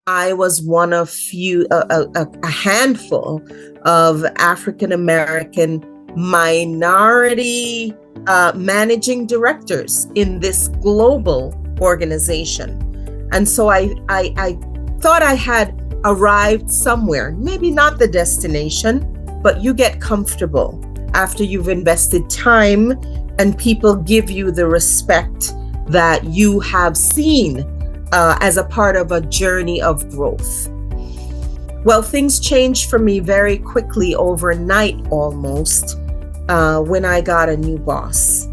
I was one of a handful of African American minority managing directors in this global organization. And so I thought I had arrived somewhere, maybe not the destination, but you get comfortable after you've invested time and people give you the respect that you have seen as a part of a journey of growth. Well, things changed for me very quickly, overnight almost, when I got a new boss.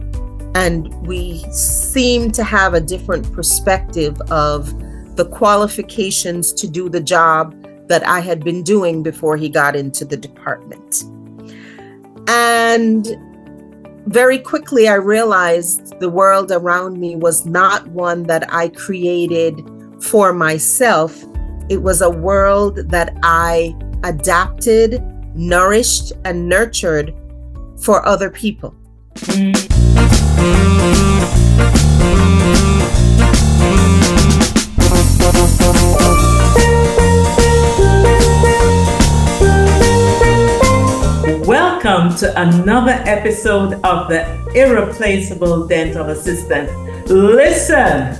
And we seemed to have a different perspective of the qualifications to do the job that I had been doing before he got into the department. And very quickly, I realized the world around me was not one that I created for myself. It was a world that I adapted, nourished, and nurtured for other people. Welcome to another episode of The Irreplaceable Dental Assistant. Listen,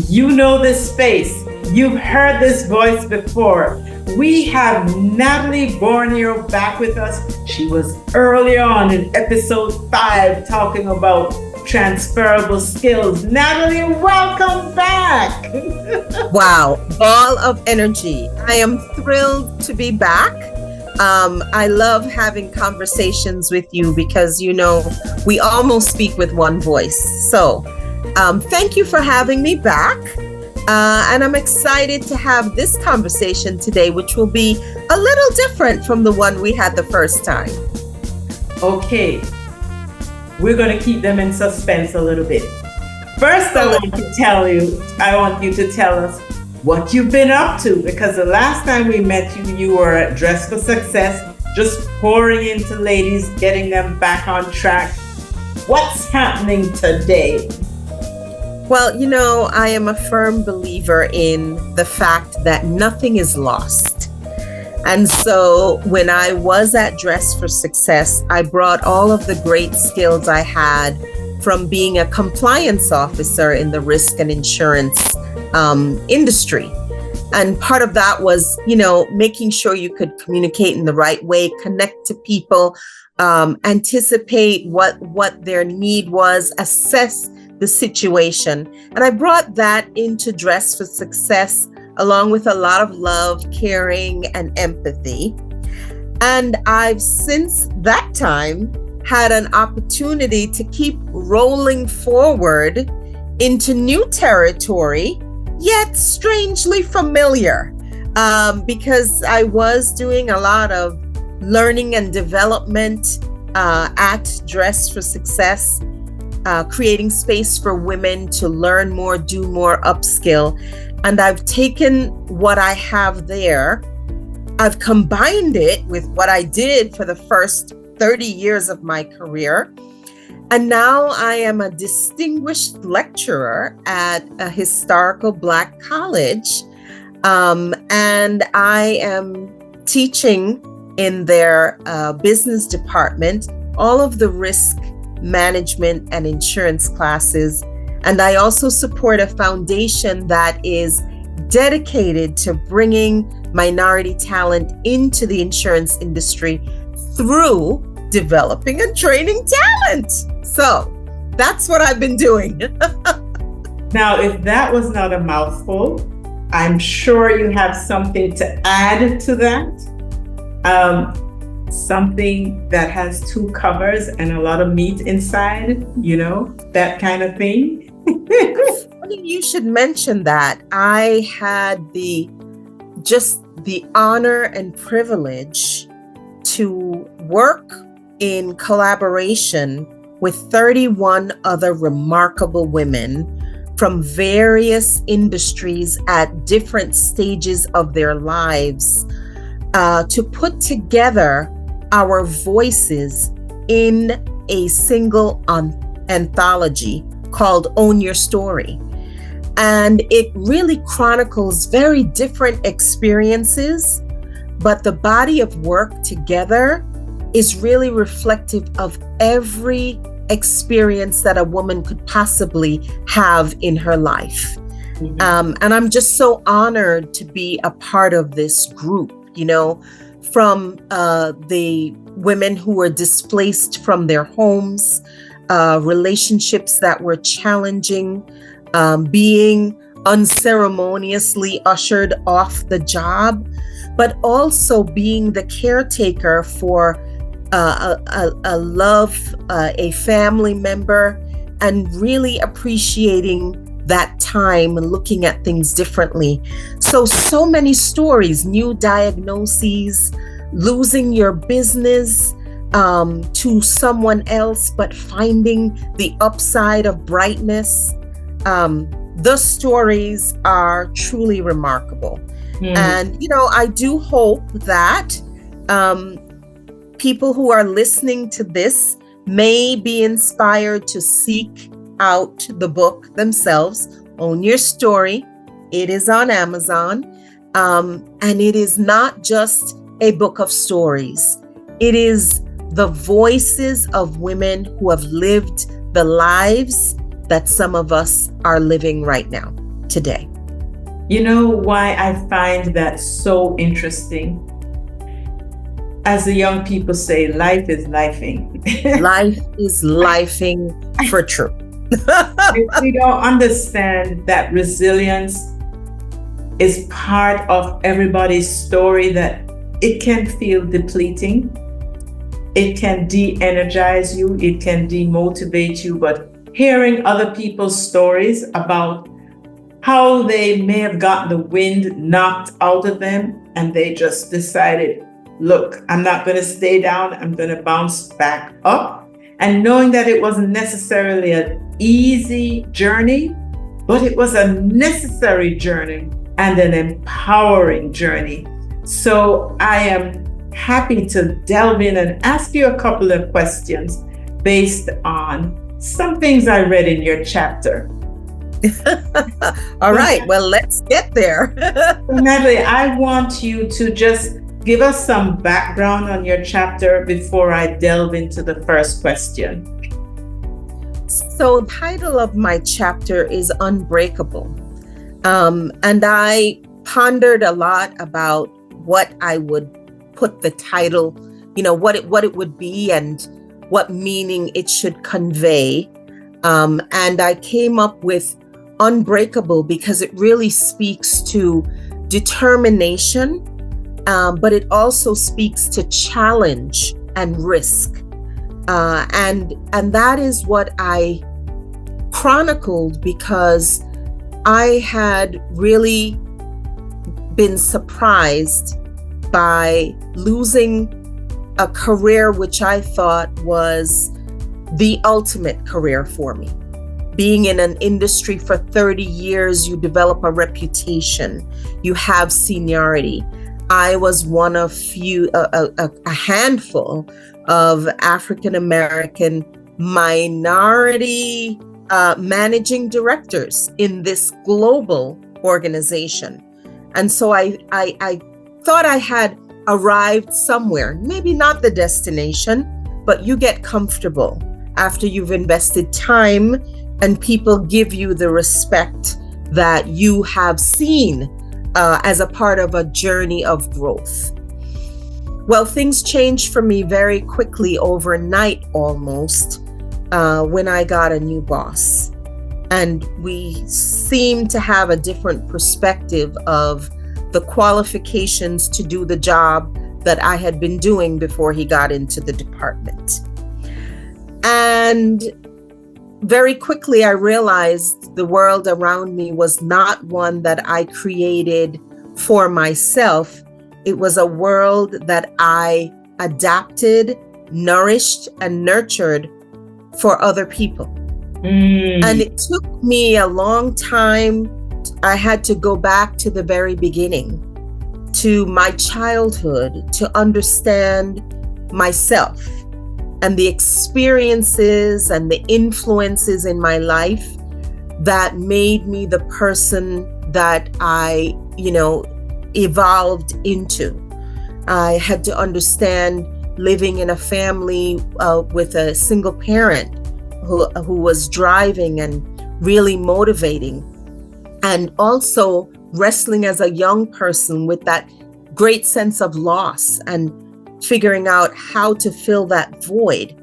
you know this space. You've heard this voice before. We have Natalie Borneo back with us. She was earlier on in episode 5 talking about transferable skills. Natalie, welcome back. Wow, ball of energy. I am thrilled to be back. I love having conversations with you because, you know, we almost speak with one voice. So thank you for having me back. And I'm excited to have this conversation today, which will be a little different from the one we had the first time. Okay, we're going to keep them in suspense a little bit. First, I want you to tell us what you've been up to, because the last time we met you, you were at Dress for Success, just pouring into ladies, getting them back on track. What's happening today? Well, you know, I am a firm believer in the fact that nothing is lost. And so when I was at Dress for Success, I brought all of the great skills I had from being a compliance officer in the risk and insurance industry. And part of that was, you know, making sure you could communicate in the right way, connect to people, anticipate what their need was, assess the situation. And I brought that into Dress for Success, along with a lot of love, caring, and empathy. And I've since that time had an opportunity to keep rolling forward into new territory, yet strangely familiar, because I was doing a lot of learning and development at Dress for Success, creating space for women to learn more, do more, upskill. And I've taken what I have there, I've combined it with what I did for the first 30 years of my career. And now I am a distinguished lecturer at a historical Black college. And I am teaching in their business department all of the risk management and insurance classes. And I also support a foundation that is dedicated to bringing minority talent into the insurance industry through developing and training talent. So that's what I've been doing. Now, if that was not a mouthful, I'm sure you have something to add to that. Something that has 2 covers and a lot of meat inside, you know, that kind of thing. Funny you should mention that. I had the honor and privilege to work in collaboration with 31 other remarkable women from various industries at different stages of their lives, to put together our voices in a single anthology called Own Your Story. And it really chronicles very different experiences, but the body of work together is really reflective of every experience that a woman could possibly have in her life. And I'm just so honored to be a part of this group, from the women who were displaced from their homes, relationships that were challenging, being unceremoniously ushered off the job, but also being the caretaker for a love, a family member, and really appreciating that time and looking at things differently. So many stories, new diagnoses, losing your business to someone else, but finding the upside of brightness. The stories are truly remarkable. And, I do hope that people who are listening to this may be inspired to seek out the book themselves. Own Your Story. It is on Amazon. And it is not just a book of stories. It is the voices of women who have lived the lives that some of us are living right now, today. You know why I find that so interesting? As the young people say, life is lifing. Life is lifing for true. If we don't understand that resilience is part of everybody's story, that it can feel depleting, it can de-energize you, it can demotivate you, but hearing other people's stories about how they may have gotten the wind knocked out of them and they just decided, look, I'm not going to stay down, I'm going to bounce back up. And knowing that it wasn't necessarily an easy journey, but it was a necessary journey and an empowering journey. So I am happy to delve in and ask you a couple of questions based on some things I read in your chapter. All right, well, let's get there. Natalie, I want you to just give us some background on your chapter before I delve into the first question. So the title of my chapter is Unbreakable. And I pondered a lot about what I would put the title, what it would be and what meaning it should convey. And I came up with Unbreakable because it really speaks to determination, but it also speaks to challenge and risk. And that is what I chronicled because I had really been surprised by losing a career which I thought was the ultimate career for me. Being in an industry for 30 years, you develop a reputation, you have seniority. I was one of a handful of African American minority managing directors in this global organization. And so I thought I had arrived somewhere, maybe not the destination, but you get comfortable after you've invested time and people give you the respect that you have seen as a part of a journey of growth. Well, things changed for me very quickly, overnight almost, when I got a new boss. And we seemed to have a different perspective of the qualifications to do the job that I had been doing before he got into the department. And very quickly, I realized the world around me was not one that I created for myself. It was a world that I adapted, nourished, and nurtured for other people. And it took me a long time. I had to go back to the very beginning, to my childhood, to understand myself and the experiences and the influences in my life that made me the person that I, evolved into. I had to understand living in a family with a single parent who was driving and really motivating, and also wrestling as a young person with that great sense of loss and figuring out how to fill that void.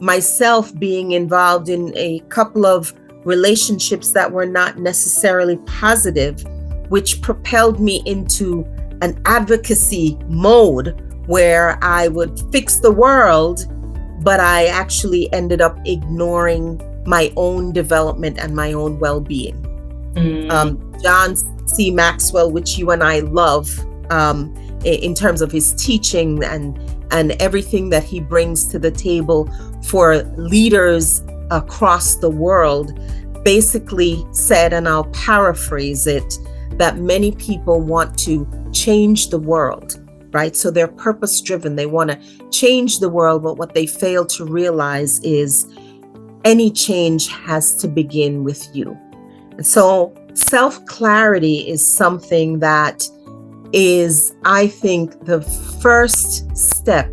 Myself being involved in a couple of relationships that were not necessarily positive, which propelled me into an advocacy mode where I would fix the world, but I actually ended up ignoring my own development and my own well-being. John C. Maxwell, which you and I love, in terms of his teaching and everything that he brings to the table for leaders across the world, basically said, and I'll paraphrase it, that many people want to change the world, right? So they're purpose driven. They want to change the world, but what they fail to realize is any change has to begin with you. And so self-clarity is something that is, I think, the first step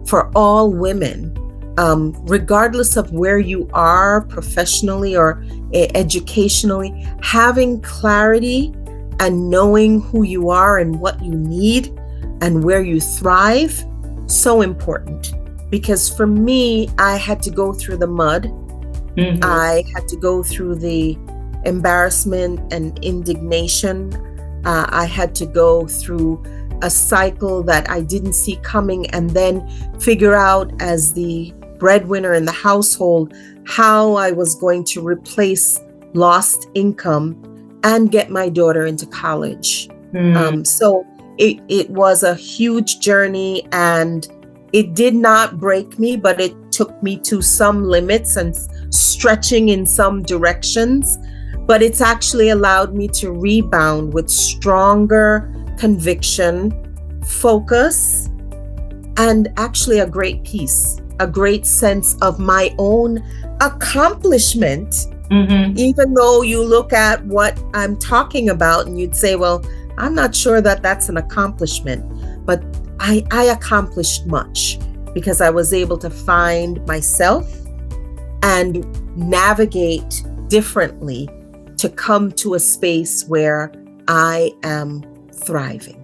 for all women, regardless of where you are professionally or educationally. Having clarity and knowing who you are and what you need and where you thrive, so important. Because for me, I had to go through the mud. I had to go through the embarrassment and indignation. I had to go through a cycle that I didn't see coming, and then figure out, as the breadwinner in the household, how I was going to replace lost income and get my daughter into college. So it was a huge journey, and it did not break me, but it took me to some limits and stretching in some directions. But it's actually allowed me to rebound with stronger conviction, focus, and actually a great peace, a great sense of my own accomplishment. Even though you look at what I'm talking about and you'd say, well, I'm not sure that that's an accomplishment, but I accomplished much because I was able to find myself and navigate differently to come to a space where I am thriving.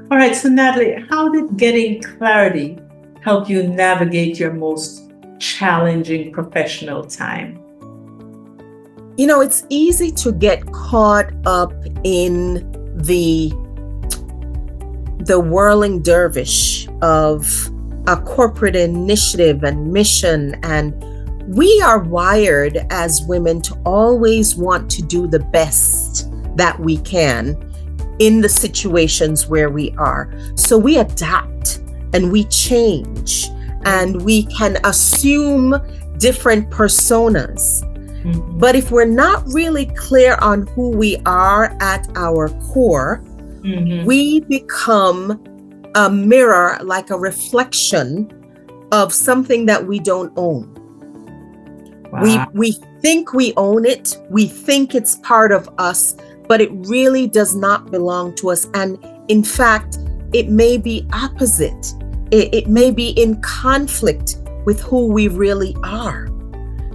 All right, so Natalie, how did getting clarity help you navigate your most challenging professional time? It's easy to get caught up in the whirling dervish of a corporate initiative and mission, and we are wired as women to always want to do the best that we can in the situations where we are. So we adapt and we change and we can assume different personas. But if we're not really clear on who we are at our core, we become a mirror, like a reflection of something that we don't own. Wow. We think we own it. We think it's part of us, but it really does not belong to us. And in fact, it may be opposite. It may be in conflict with who we really are.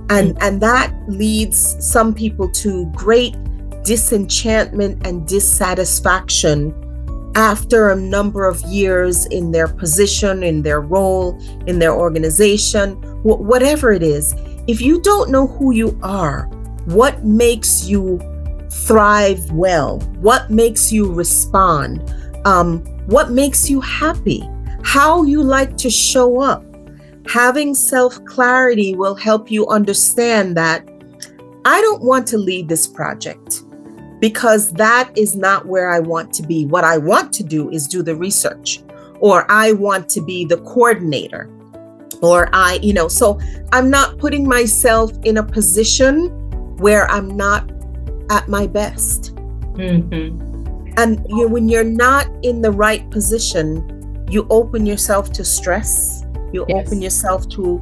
And that leads some people to great disenchantment and dissatisfaction after a number of years in their position, in their role, in their organization, whatever it is. If you don't know who you are, what makes you thrive well, what makes you respond, what makes you happy, how you like to show up, having self-clarity will help you understand that I don't want to lead this project because that is not where I want to be. What I want to do is do the research, or I want to be the coordinator, or so I'm not putting myself in a position where I'm not at my best. And when you're not in the right position, you open yourself to stress. You open yourself to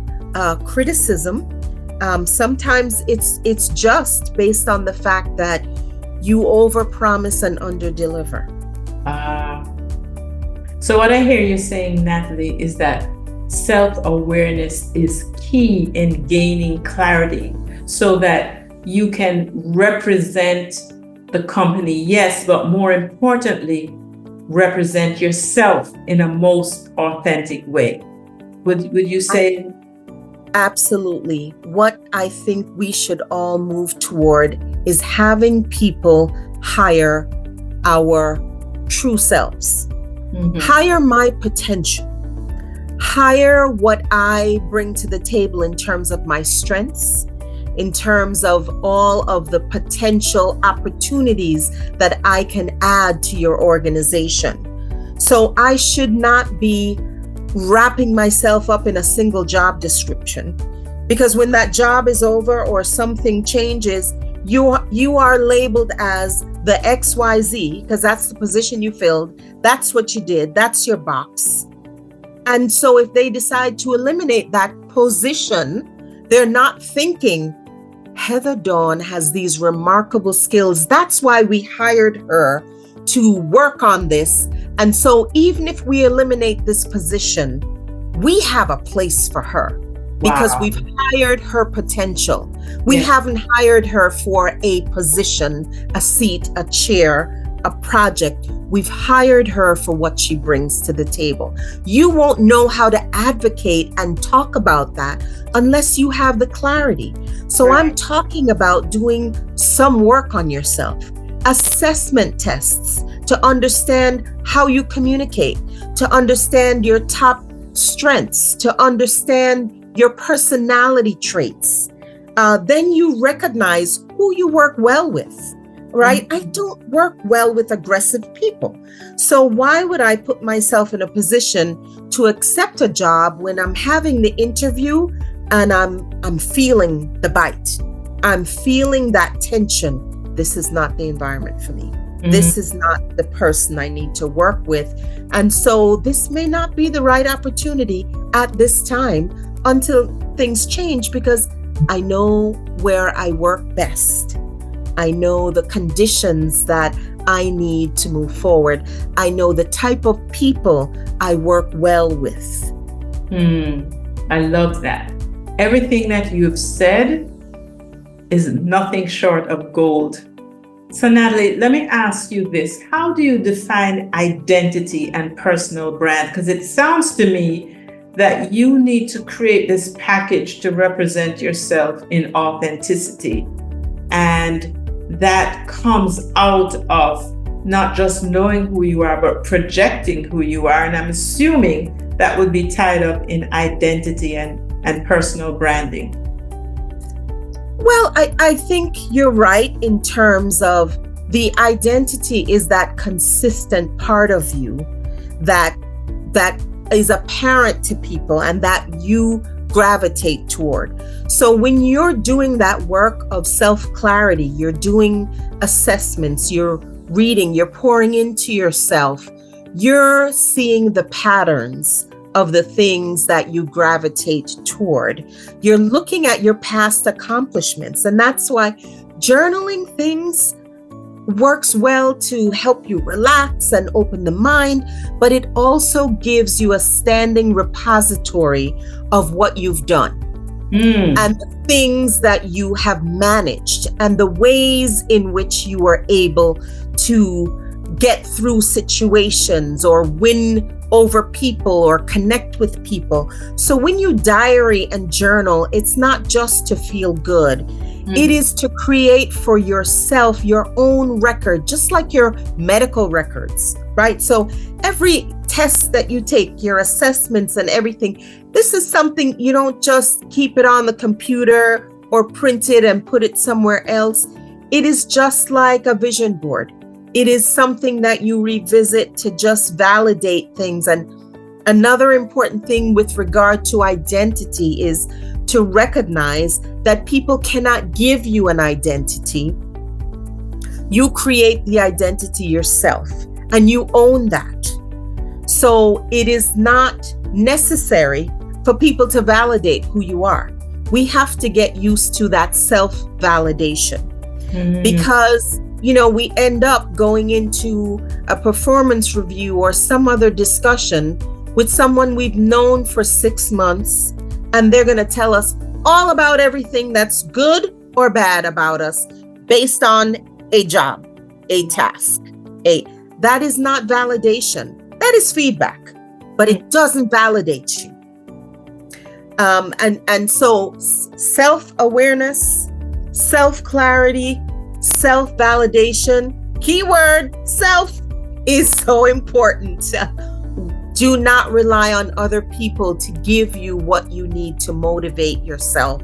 criticism, Sometimes it's just based on the fact that you overpromise and underdeliver. So what I hear you saying, Natalie, is that self-awareness is key in gaining clarity so that you can represent the company, yes, but more importantly, represent yourself in a most authentic way. Would you say? Absolutely. What I think we should all move toward is having people hire our true selves, hire my potential, hire what I bring to the table in terms of my strengths, in terms of all of the potential opportunities that I can add to your organization. So I should not be wrapping myself up in a single job description, because when that job is over or something changes, you are labeled as the XYZ, because that's the position you filled, that's what you did, that's your box. And so if they decide to eliminate that position, they're not thinking, Heather Dawn has these remarkable skills. That's why we hired her to work on this. And so even if we eliminate this position, we have a place for her because we've hired her potential. We haven't hired her for a position, a seat, a chair, a project. We've hired her for what she brings to the table. You won't know how to advocate and talk about that unless you have the clarity. So I'm talking about doing some work on yourself, assessment tests to understand how you communicate, to understand your top strengths, to understand your personality traits. Then you recognize who you work well with. Right? I don't work well with aggressive people. So why would I put myself in a position to accept a job when I'm having the interview and I'm feeling the bite? I'm feeling that tension. This is not the environment for me. This is not the person I need to work with. And so this may not be the right opportunity at this time until things change, because I know where I work best. I know the conditions that I need to move forward. I know the type of people I work well with. I love that. Everything that you've said is nothing short of gold. So Natalie, let me ask you this. How do you define identity and personal brand? Because it sounds to me that you need to create this package to represent yourself in authenticity. And that comes out of not just knowing who you are, but projecting who you are. And I'm assuming that would be tied up in identity and personal branding. Well, I think you're right in terms of the identity is that consistent part of you that is apparent to people and that you gravitate toward. So when you're doing that work of self-clarity, you're doing assessments, you're reading, you're pouring into yourself, you're seeing the patterns of the things that you gravitate toward. You're looking at your past accomplishments. And that's why journaling things works well to help you relax and open the mind, but it also gives you a standing repository of what you've done and the things that you have managed and the ways in which you were able to get through situations or win over people or connect with people. So when you diary and journal, it's not just to feel good. It is to create for yourself your own record, just like your medical records, right? So every test that you take, your assessments and everything, this is something you don't just keep it on the computer or print it and put it somewhere else. It is just like a vision board. It is something that you revisit to just validate things. And another important thing with regard to identity is to recognize that people cannot give you an identity. You create the identity yourself and you own that. So it is not necessary for people to validate who you are. we have to get used to that self-validation. Mm. Because, you know, we end up going into a performance review or some other discussion with someone we've known for 6 months, and they're going to tell us all about everything that's good or bad about us based on a job, a task. That is not validation. That is feedback, but it doesn't validate you. And so self-awareness, self-clarity, self-validation, keyword self, is so important. Do not rely on other people to give you what you need to motivate yourself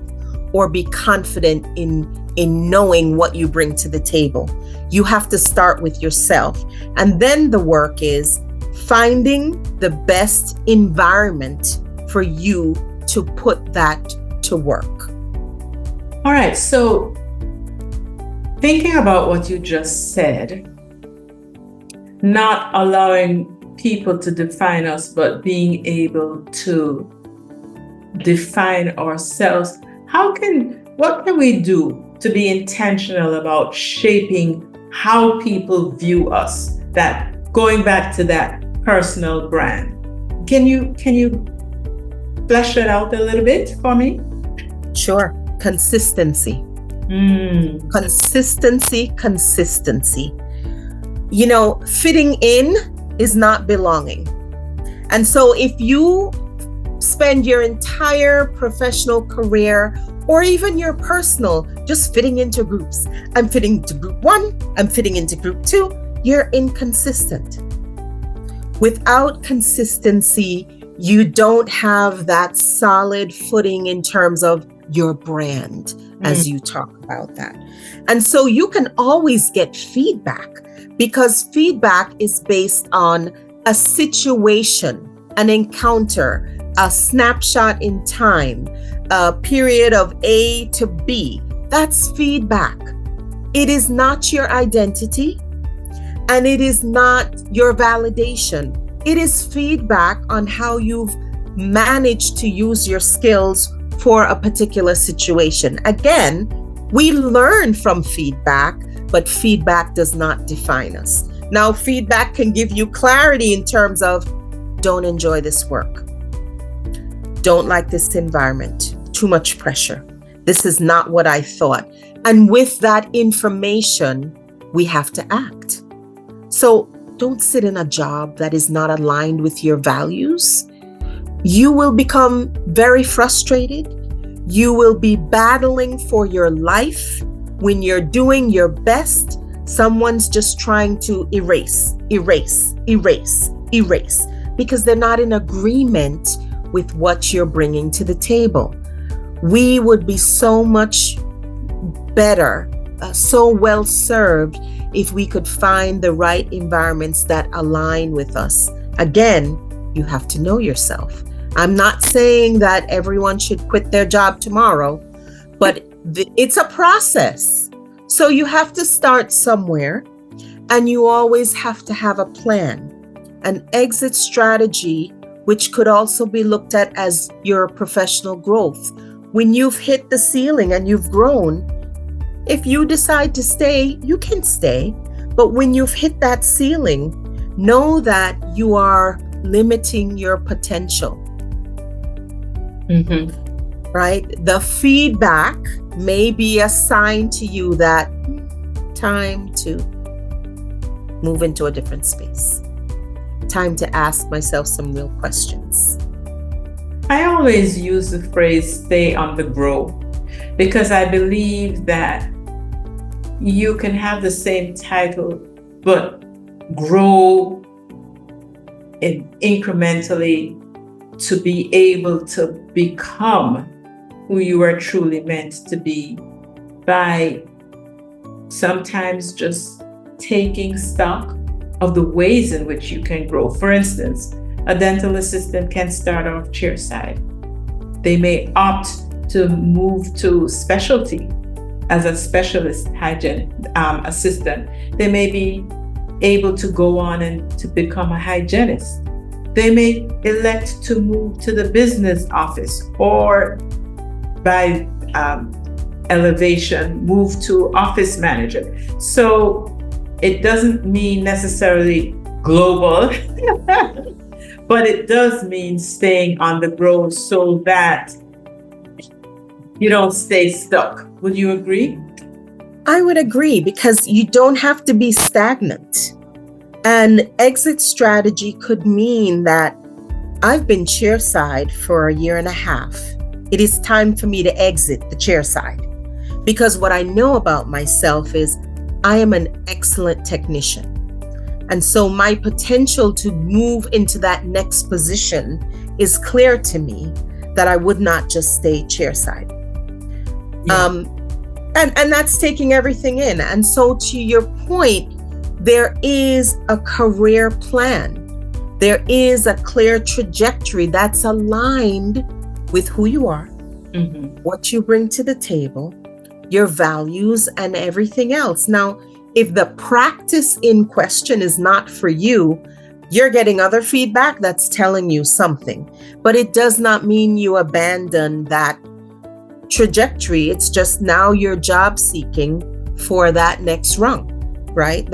or be confident in knowing what you bring to the table. You have to start with yourself. And then the work is finding the best environment for you to put that to work. All right. So thinking about what you just said, not allowing people to define us, but being able to define ourselves. What can we do to be intentional about shaping how people view us? That going back to that personal brand. Can you flesh that out a little bit for me? Sure. Consistency. Consistency. You know, fitting in is not belonging. And so if you spend your entire professional career or even your personal just fitting into groups, I'm fitting into group 1, I'm fitting into group 2, you're inconsistent. Without consistency, you don't have that solid footing in terms of your brand, as you talk about that. And so you can always get feedback, because feedback is based on a situation, an encounter, a snapshot in time, a period of A to B. That's feedback. It is not your identity, and it is not your validation. It is feedback on how you've managed to use your skills for a particular situation. Again, we learn from feedback, but feedback does not define us. Now, feedback can give you clarity in terms of, don't enjoy this work. Don't like this environment. Too much pressure. This is not what I thought. And with that information, we have to act. So don't sit in a job that is not aligned with your values. You will become very frustrated. You will be battling for your life. When you're doing your best, someone's just trying to erase, because they're not in agreement with what you're bringing to the table. We would be so much better, so well served if we could find the right environments that align with us. Again, you have to know yourself. I'm not saying that everyone should quit their job tomorrow, but it's a process. So you have to start somewhere, and you always have to have a plan, an exit strategy, which could also be looked at as your professional growth. When you've hit the ceiling and you've grown, if you decide to stay, you can stay. But when you've hit that ceiling, know that you are limiting your potential. Right? The feedback may be a sign to you that time to move into a different space. Time to ask myself some real questions. I always use the phrase stay on the grow, because I believe that you can have the same title, but grow incrementally to be able to become who you are truly meant to be by sometimes just taking stock of the ways in which you can grow. For instance, a dental assistant can start off chairside. They may opt to move to specialty as a specialist hygiene assistant. They may be able to go on and to become a hygienist. They may elect to move to the business office or by elevation, move to office manager. So it doesn't mean necessarily global, but it does mean staying on the growth so that you don't stay stuck. Would you agree? I would agree, because you don't have to be stagnant. An exit strategy could mean that I've been chairside for a year and a half. It is time for me to exit the chairside, because what I know about myself is I am an excellent technician. And so my potential to move into that next position is clear to me, that I would not just stay chairside. Yeah. And that's taking everything in. And so to your point, there is a career plan. There is a clear trajectory that's aligned with who you are, what you bring to the table, your values, and everything else. Now, if the practice in question is not for you, you're getting other feedback that's telling you something. But it does not mean you abandon that trajectory. It's just now you're job seeking for that next rung, right?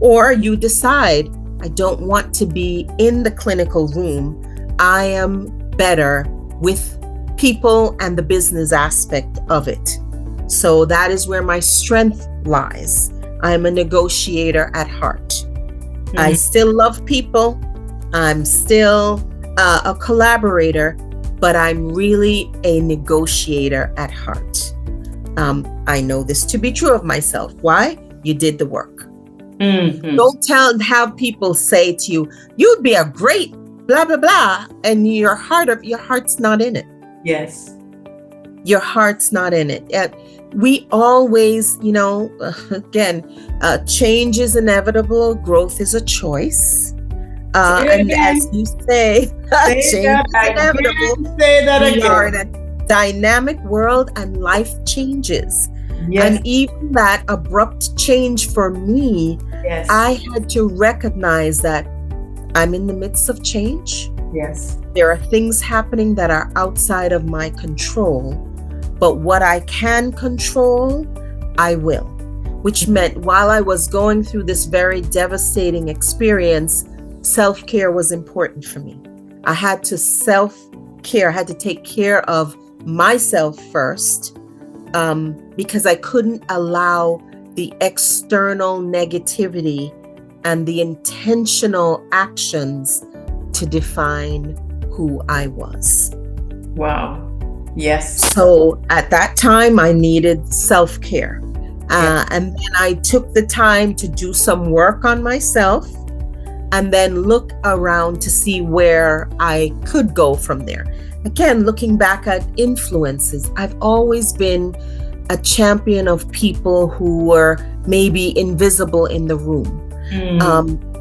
Or you decide, I don't want to be in the clinical room. I am better with people and the business aspect of it. So that is where my strength lies. I'm a negotiator at heart. I still love people. I'm still a collaborator, but I'm really a negotiator at heart. I know this to be true of myself. Why? You did the work. Don't have people say to you, you'd be a great blah, blah, blah, and your heart's not in it. Yes. Your heart's not in it. We always, again, change is inevitable. Growth is a choice. And as you say, change is inevitable. Say that We again. are in a dynamic world and life changes. Yes. And even that abrupt change for me, Yes. I had to recognize that I'm in the midst of change. Yes. There are things happening that are outside of my control, but what I can control, I will. Which meant while I was going through this very devastating experience, self-care was important for me. I had to self-care, I had to take care of myself first, because I couldn't allow the external negativity and the intentional actions to define who I was. Wow. Yes. So at that time, I needed self-care. And then I took the time to do some work on myself and then look around to see where I could go from there. Again, looking back at influences, I've always been a champion of people who were maybe invisible in the room.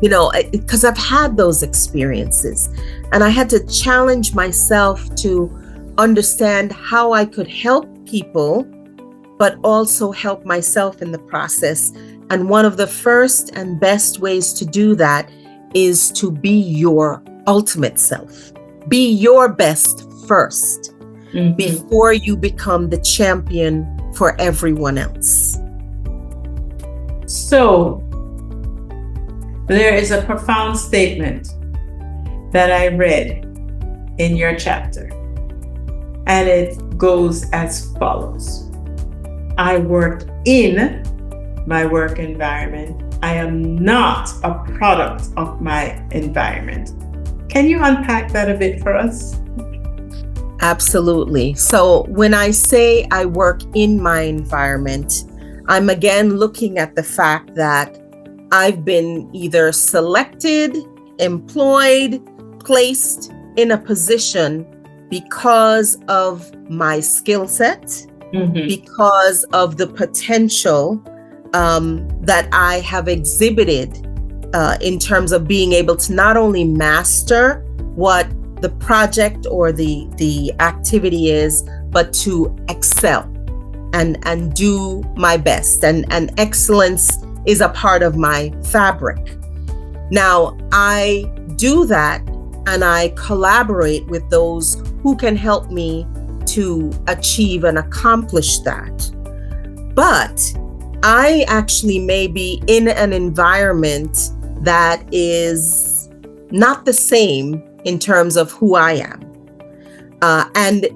Because I've had those experiences, and I had to challenge myself to understand how I could help people, but also help myself in the process. And one of the first and best ways to do that is to be your ultimate self. Be your best first before you become the champion for everyone else. So, there is a profound statement that I read in your chapter, and it goes as follows. I work in my work environment. I am not a product of my environment. Can you unpack that a bit for us? Absolutely. So when I say I work in my environment, I'm again looking at the fact that I've been either selected, employed, placed in a position because of my skill set, because of the potential that I have exhibited in terms of being able to not only master what the project or the activity is, but to excel and do my best. And excellence is a part of my fabric. Now, I do that and I collaborate with those who can help me to achieve and accomplish that. But I actually may be in an environment that is not the same in terms of who I am. And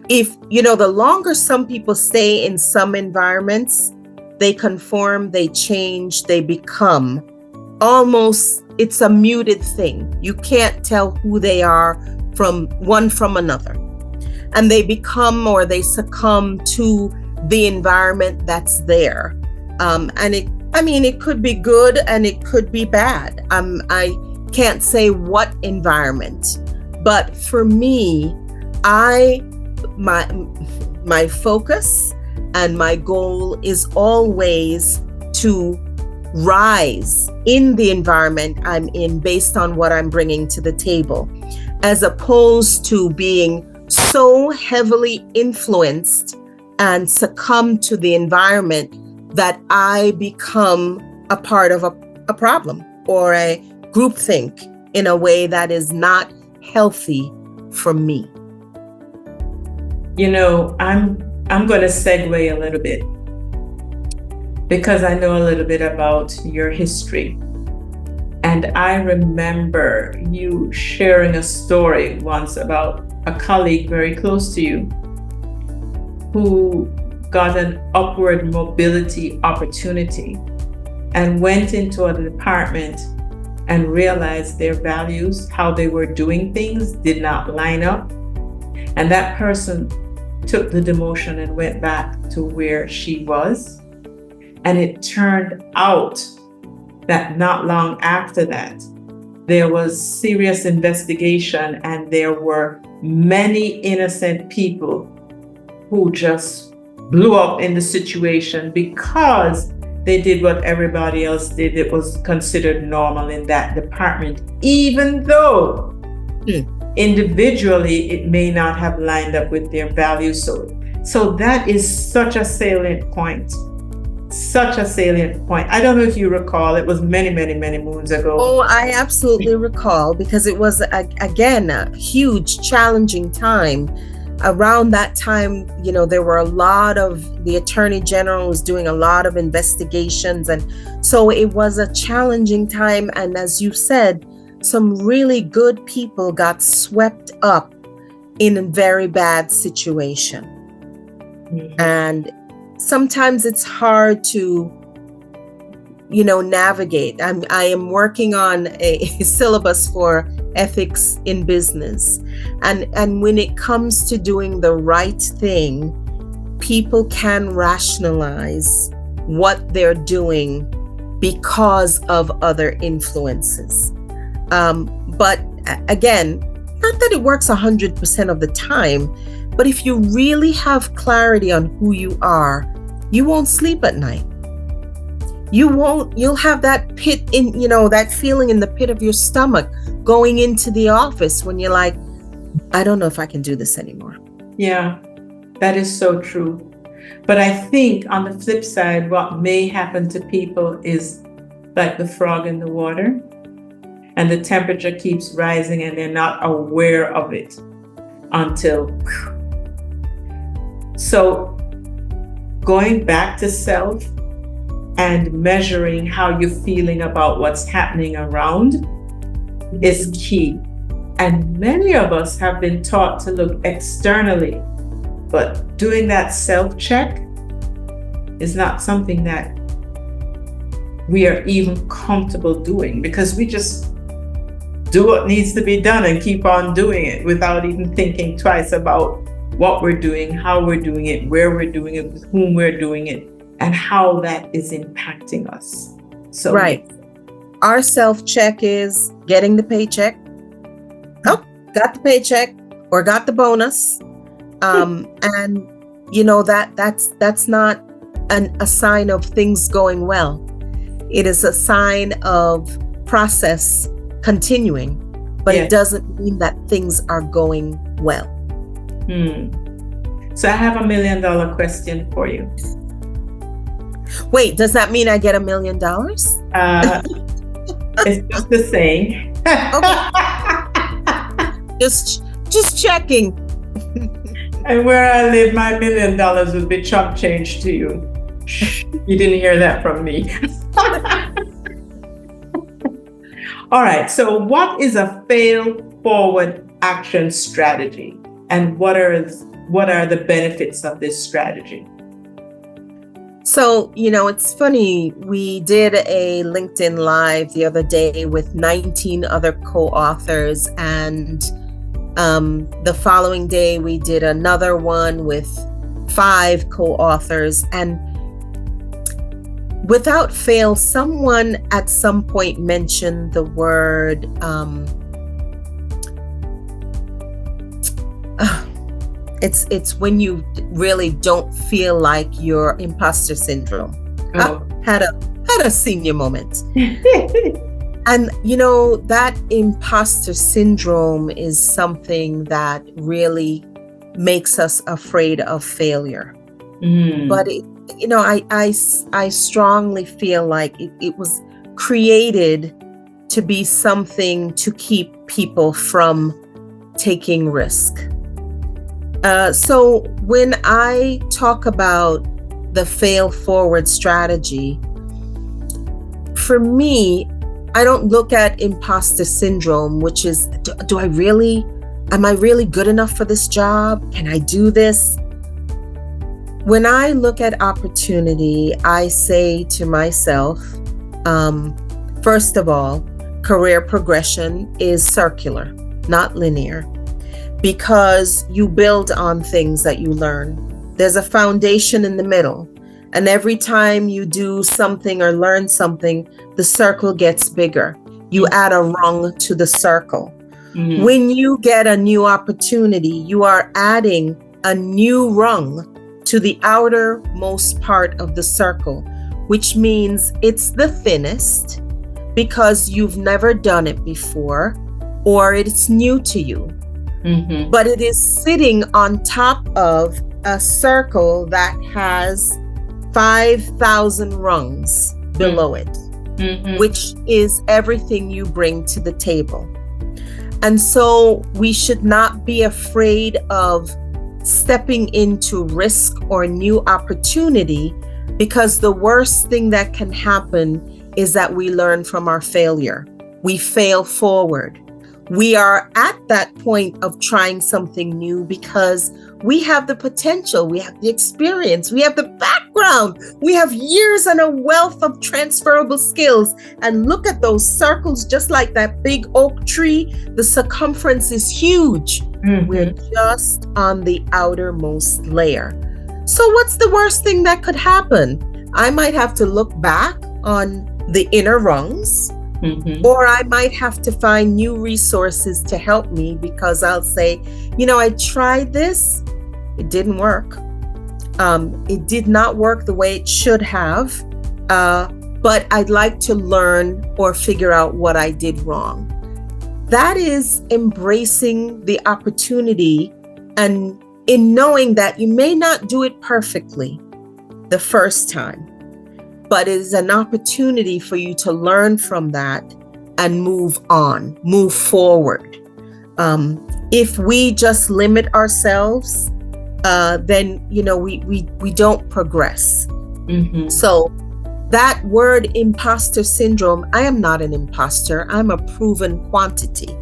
if, the longer some people stay in some environments, they conform, they change, they become almost, it's a muted thing. You can't tell who they are from another. And they become, or they succumb to the environment that's there. And it could be good and it could be bad. I can't say what environment, but for me, my focus and my goal is always to rise in the environment I'm in based on what I'm bringing to the table, as opposed to being so heavily influenced and succumb to the environment that I become a part of a problem or a groupthink in a way that is not healthy for me. I'm going to segue a little bit because I know a little bit about your history. And I remember you sharing a story once about a colleague very close to you who got an upward mobility opportunity and went into a department and realized their values, how they were doing things, did not line up. And that person took the demotion and went back to where she was. And it turned out that not long after that, there was serious investigation and there were many innocent people who just blew up in the situation because they did what everybody else did. It was considered normal in that department, even though individually it may not have lined up with their values. So that is such a salient point. Such a salient point. I don't know if you recall, it was many, many, many moons ago. Oh, I absolutely recall, because it was, again, a huge, challenging time. Around that time, there were the Attorney General was doing a lot of investigations. And so it was a challenging time. And as you said, some really good people got swept up in a very bad situation. Mm-hmm. And sometimes it's hard to, navigate. I am working on a syllabus for ethics in business. And when it comes to doing the right thing, people can rationalize what they're doing because of other influences. But again, not that it works 100% of the time, but if you really have clarity on who you are, you won't sleep at night. You'll have that pit in, that feeling in the pit of your stomach going into the office when you're like, I don't know if I can do this anymore. Yeah, that is so true. But I think on the flip side, what may happen to people is like the frog in the water, and the temperature keeps rising and they're not aware of it until. So going back to self and measuring how you're feeling about what's happening around is key. And many of us have been taught to look externally, but doing that self-check is not something that we are even comfortable doing, because we just do what needs to be done and keep on doing it without even thinking twice about what we're doing, how we're doing it, where we're doing it, with whom we're doing it, and how that is impacting us. So right. Our self-check is getting the paycheck. Oh, got the paycheck or got the bonus. And that's not a sign of things going well. It is a sign of process continuing, but It doesn't mean that things are going well. So I have $1 million question for you. Wait, does that mean I get $1 million? It's just the saying. Okay. Just checking. And where I live, my $1 million would be chump change to you. Shh, you didn't hear that from me. All right. So, what is a fail forward action strategy, and what are the benefits of this strategy? So, it's funny. We did a LinkedIn Live the other day with 19 other co-authors, and the following day we did another one with 5 co-authors. And without fail, someone at some point mentioned the word it's when you really don't feel like you're imposter syndrome. Oh. Had a senior moment. And that imposter syndrome is something that really makes us afraid of failure. But I strongly feel like it was created to be something to keep people from taking risk. So when I talk about the fail forward strategy, for me, I don't look at imposter syndrome, which is, am I really good enough for this job? Can I do this? When I look at opportunity, I say to myself, first of all, career progression is circular, not linear, because you build on things that you learn. There's a foundation in the middle, and every time you do something or learn something, the circle gets bigger. You add a rung to the circle. Mm-hmm. When you get a new opportunity, you are adding a new rung to the outermost part of the circle, which means it's the thinnest because you've never done it before or it's new to you. Mm-hmm. But it is sitting on top of a circle that has 5,000 rungs below it, mm-hmm. which is everything you bring to the table. And so we should not be afraid of stepping into risk or new opportunity, because the worst thing that can happen is that we learn from our failure. We fail forward. We are at that point of trying something new because we have the potential, we have the experience, we have the background, we have years and a wealth of transferable skills. And look at those circles, just like that big oak tree, the circumference is huge. Mm-hmm. We're just on the outermost layer. So what's the worst thing that could happen? I might have to look back on the inner rungs. Mm-hmm. Or I might have to find new resources to help me, because I'll say, I tried this, it didn't work. It did not work the way it should have, but I'd like to learn or figure out what I did wrong. That is embracing the opportunity, and in knowing that you may not do it perfectly the first time, but it is an opportunity for you to learn from that and move on, move forward. If we just limit ourselves, then we don't progress. Mm-hmm. So that word imposter syndrome, I am not an imposter. I'm a proven quantity.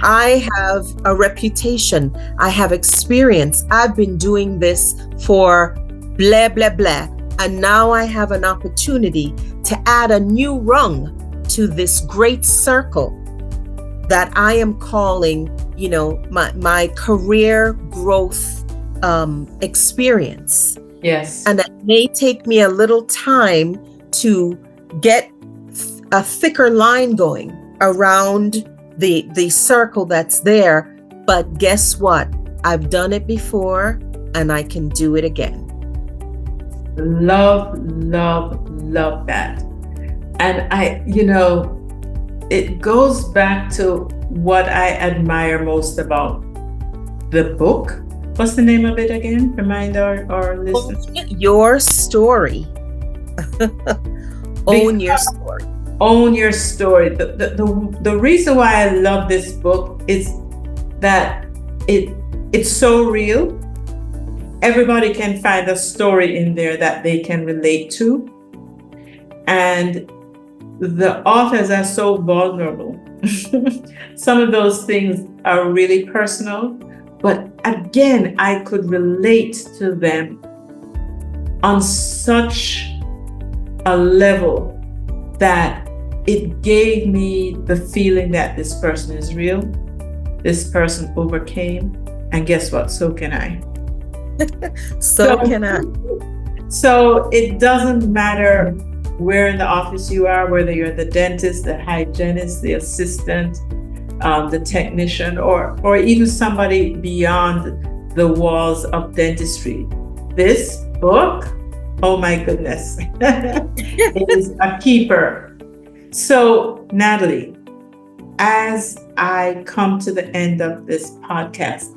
I have a reputation. I have experience. I've been doing this for blah, blah, blah. And now I have an opportunity to add a new rung to this great circle that I am calling, my career growth experience. Yes. And it may take me a little time to get a thicker line going around the circle that's there. But guess what? I've done it before and I can do it again. Love that. And it goes back to what I admire most about the book. What's the name of it again? Remind our listeners. Own your story. Own your story. Own your story. The reason why I love this book is that it's so real. everybody can find a story in there that they can relate to. And the authors are so vulnerable. Some of those things are really personal, but again, I could relate to them on such a level that it gave me the feeling that this person is real, this person overcame, and guess what? So can I. So can I. So it doesn't matter where in the office you are, whether you're the dentist, the hygienist, the assistant, the technician, or even somebody beyond the walls of dentistry. This book, oh my goodness, is a keeper. So, Natalie, as I come to the end of this podcast,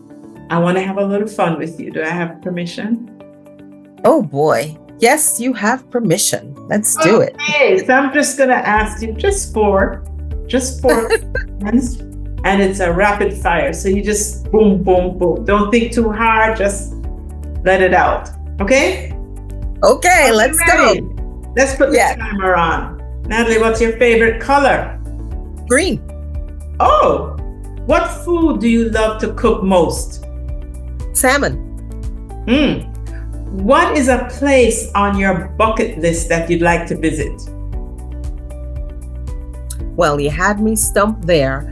I want to have a little fun with you. Do I have permission? Oh boy. Yes, you have permission. Let's do it. Okay, so I'm just going to ask you just four questions, and it's a rapid fire. So you just boom, boom, boom. Don't think too hard. Just let it out. Okay? Okay, let's go. Let's put the timer on. Natalie, what's your favorite color? Green. Oh, what food do you love to cook most? Salmon. What is a place on your bucket list that you'd like to visit? Well, you had me stumped there.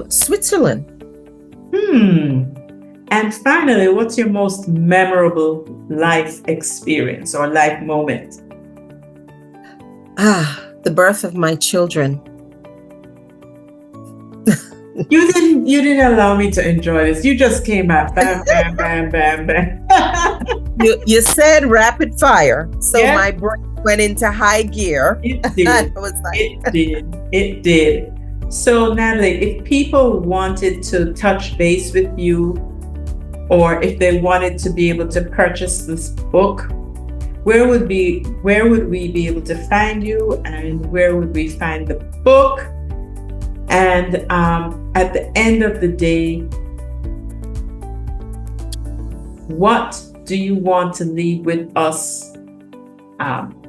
Switzerland. And finally, what's your most memorable life experience or life moment? The birth of my children. You didn't allow me to enjoy this. You just came out bam, bam, bam, bam, bam. You said rapid fire, so Yeah. my brain went into high gear. It did. And I was like, It did. So, Natalie, if people wanted to touch base with you, or if they wanted to be able to purchase this book, where would we be able to find you, and where would we find the book? And at the end of the day, what do you want to leave with us,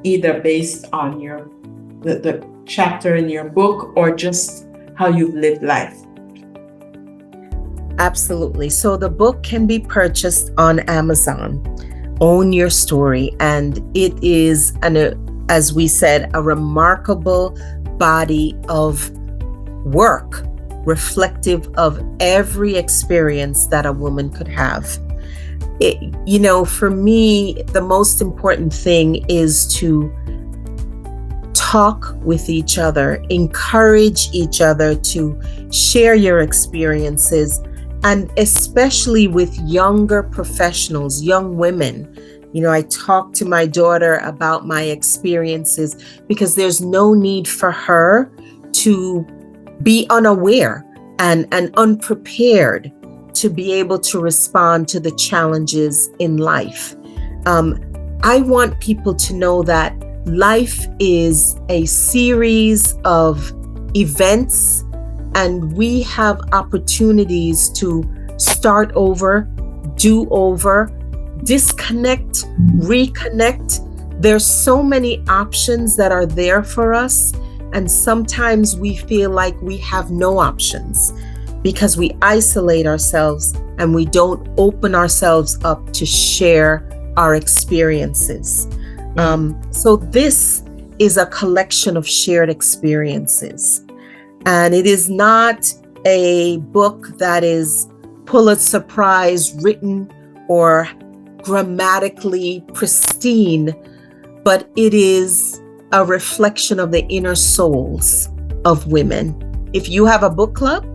either based on the chapter in your book or just how you've lived life? Absolutely. So the book can be purchased on Amazon. Own Your Story. And it is, as we said, a remarkable body of work reflective of every experience that a woman could have. For me, the most important thing is to talk with each other, encourage each other to share your experiences, and especially with younger professionals, young women. I talk to my daughter about my experiences because there's no need for her to be unaware and unprepared to be able to respond to the challenges in life. I want people to know that life is a series of events, and we have opportunities to start over, do over, disconnect, reconnect. There's so many options that are there for us. And sometimes we feel like we have no options because we isolate ourselves and we don't open ourselves up to share our experiences. So this is a collection of shared experiences. And it is not a book that is Pulitzer Prize written or grammatically pristine, but it is a reflection of the inner souls of women. If you have a book club,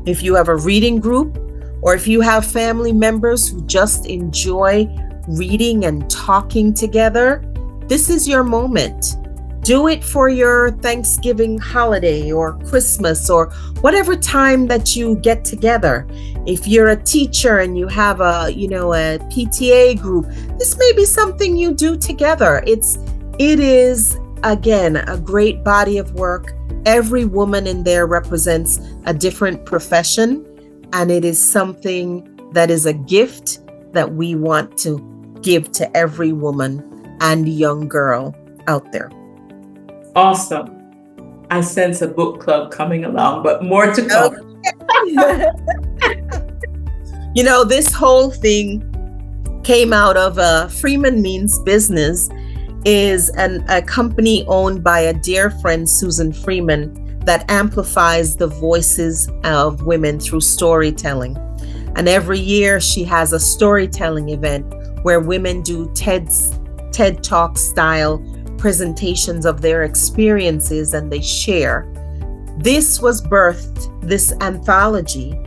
if you have a reading group, or if you have family members who just enjoy reading and talking together, this is your moment. Do it for your Thanksgiving holiday or Christmas or whatever time that you get together. If you're a teacher and you have a PTA group, this may be something you do together. It is, again, a great body of work. Every woman in there represents a different profession, and it is something that is a gift that we want to give to every woman and young girl out there. Awesome. I sense a book club coming along, but more to come. This whole thing came out of Freeman Means Business, is a company owned by a dear friend, Susan Freeman, that amplifies the voices of women through storytelling. And every year she has a storytelling event where women do TED Talk style presentations of their experiences, and they share. This anthology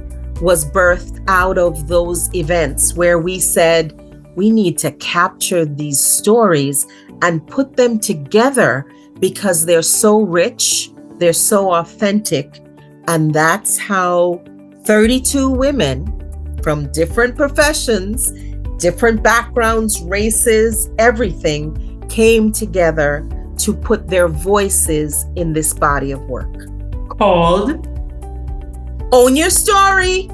was birthed out of those events where we said we need to capture these stories and put them together because they're so rich, they're so authentic. And that's how 32 women from different professions, different backgrounds, races, everything came together to put their voices in this body of work. Called Own Your Story.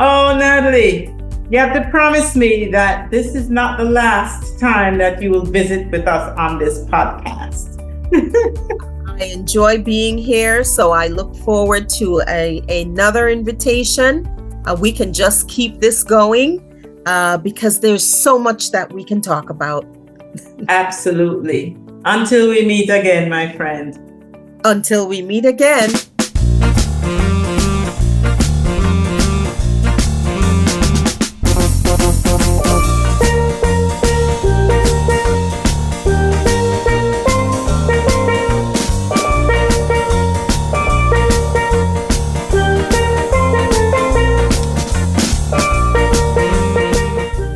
Oh, Natalie, you have to promise me that this is not the last time that you will visit with us on this podcast. I enjoy being here, so I look forward to another invitation. We can just keep this going because there's so much that we can talk about. Absolutely. Until we meet again, my friend. Until we meet again.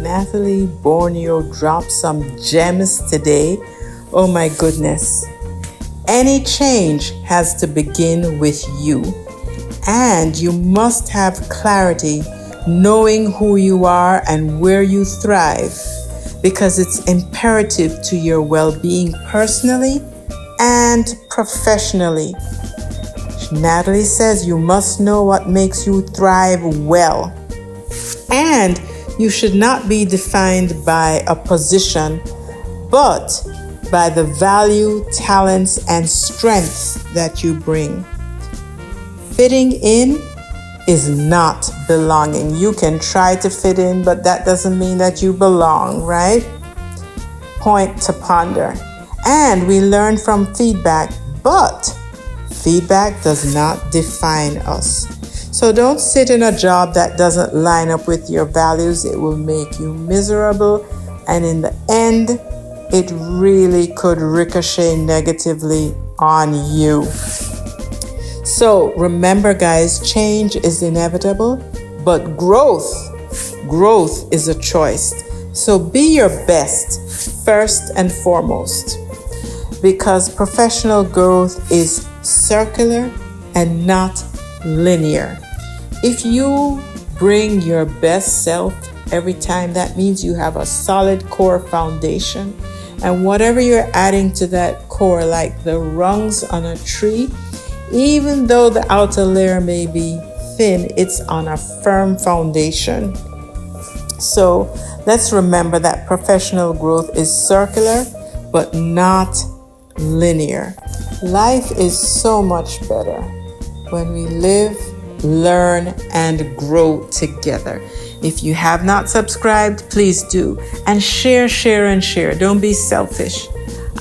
Natalie Borneo dropped some gems today. Oh my goodness. Any change has to begin with you. And you must have clarity, knowing who you are and where you thrive, because it's imperative to your well-being personally and professionally. Natalie says you must know what makes you thrive well. And you should not be defined by a position, but by the value, talents, and strengths that you bring. Fitting in is not belonging. You can try to fit in, but that doesn't mean that you belong, right? Point to ponder. And we learn from feedback, but feedback does not define us. So don't sit in a job that doesn't line up with your values. It will make you miserable, and in the end, it really could ricochet negatively on you. So remember, guys, change is inevitable, but growth is a choice. So be your best first and foremost, because professional growth is circular and not linear. If you bring your best self every time, that means you have a solid core foundation. And whatever you're adding to that core, like the rungs on a tree, even though the outer layer may be thin, it's on a firm foundation. So let's remember that professional growth is circular, but not linear. Life is so much better when we live, learn, and grow together. If you have not subscribed, please do. And share. Don't be selfish.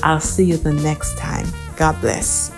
I'll see you the next time. God bless.